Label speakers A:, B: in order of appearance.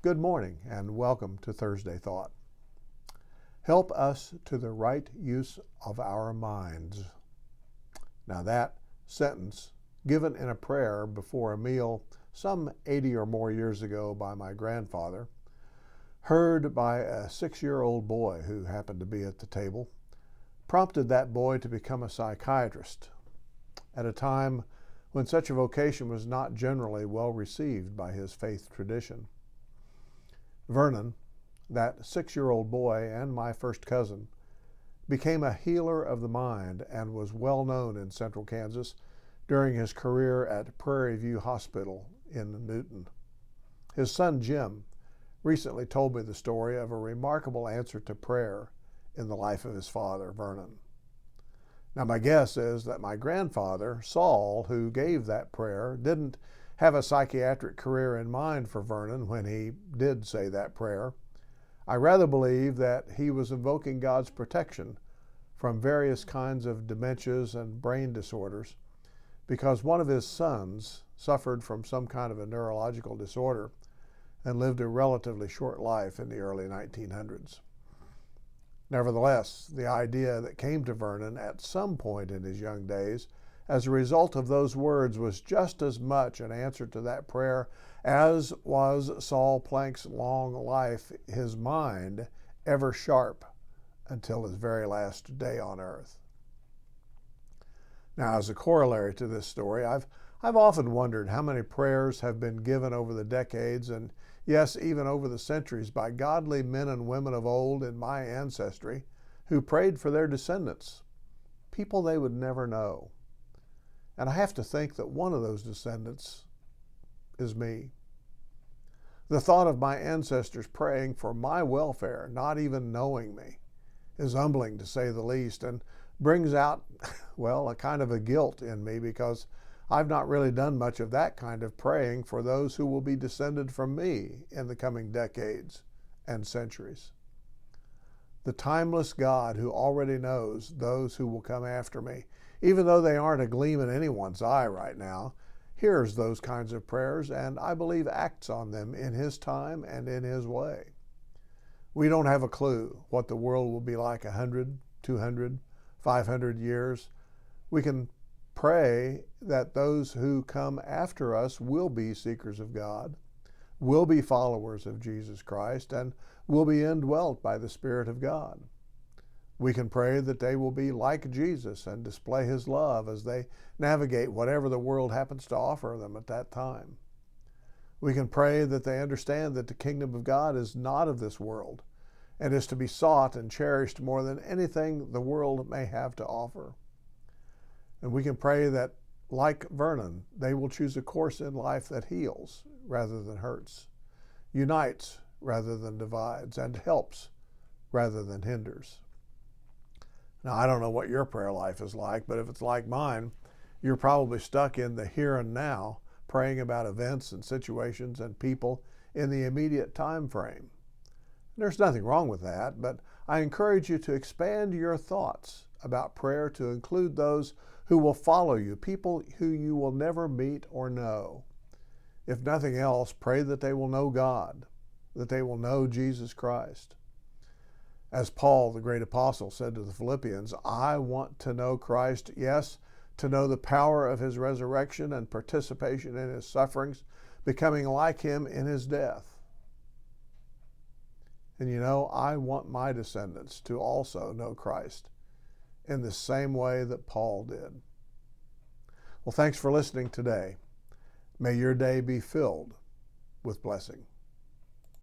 A: Good morning and welcome to Thursday Thought. Help us to the right use of our minds. Now that sentence, given in a prayer before a meal some 80 or more years ago by my grandfather, heard by a 6-year-old boy who happened to be at the table, prompted that boy to become a psychiatrist at a time when such a vocation was not generally well received by his faith tradition. Vernon, that 6-year-old boy and my first cousin, became a healer of the mind and was well known in central Kansas during his career at Prairie View Hospital in Newton. His son Jim recently told me the story of a remarkable answer to prayer in the life of his father, Vernon. Now, my guess is that my grandfather, Saul, who gave that prayer, didn't have a psychiatric career in mind for Vernon when he did say that prayer. I rather believe that he was invoking God's protection from various kinds of dementias and brain disorders because one of his sons suffered from some kind of a neurological disorder and lived a relatively short life in the early 1900s. Nevertheless, the idea that came to Vernon at some point in his young days as a result of those words was just as much an answer to that prayer as was Saul Planck's long life, his mind ever sharp until his very last day on earth. Now, as a corollary to this story, I've often wondered how many prayers have been given over the decades and, yes, even over the centuries by godly men and women of old in my ancestry who prayed for their descendants, people they would never know. And I have to think that one of those descendants is me. The thought of my ancestors praying for my welfare, not even knowing me, is humbling to say the least, and brings out, well, a kind of a guilt in me because I've not really done much of that kind of praying for those who will be descended from me in the coming decades and centuries. The timeless God who already knows those who will come after me, even though they aren't a gleam in anyone's eye right now, hears those kinds of prayers and I believe acts on them in His time and in His way. We don't have a clue what the world will be like 100, 200, 500 years. We can pray that those who come after us will be seekers of God, will be followers of Jesus Christ, and will be indwelt by the Spirit of God. We can pray that they will be like Jesus and display His love as they navigate whatever the world happens to offer them at that time. We can pray that they understand that the kingdom of God is not of this world and is to be sought and cherished more than anything the world may have to offer. And we can pray that, like Vernon, they will choose a course in life that heals rather than hurts, unites rather than divides, and helps rather than hinders. Now, I don't know what your prayer life is like, but if it's like mine, you're probably stuck in the here and now, praying about events and situations and people in the immediate time frame. There's nothing wrong with that, but I encourage you to expand your thoughts about prayer to include those who will follow you, people who you will never meet or know. If nothing else, pray that they will know God, that they will know Jesus Christ. As Paul, the great apostle, said to the Philippians, I want to know Christ, yes, to know the power of His resurrection and participation in His sufferings, becoming like Him in His death. And you know, I want my descendants to also know Christ in the same way that Paul did. Well, thanks for listening today. May your day be filled with blessing.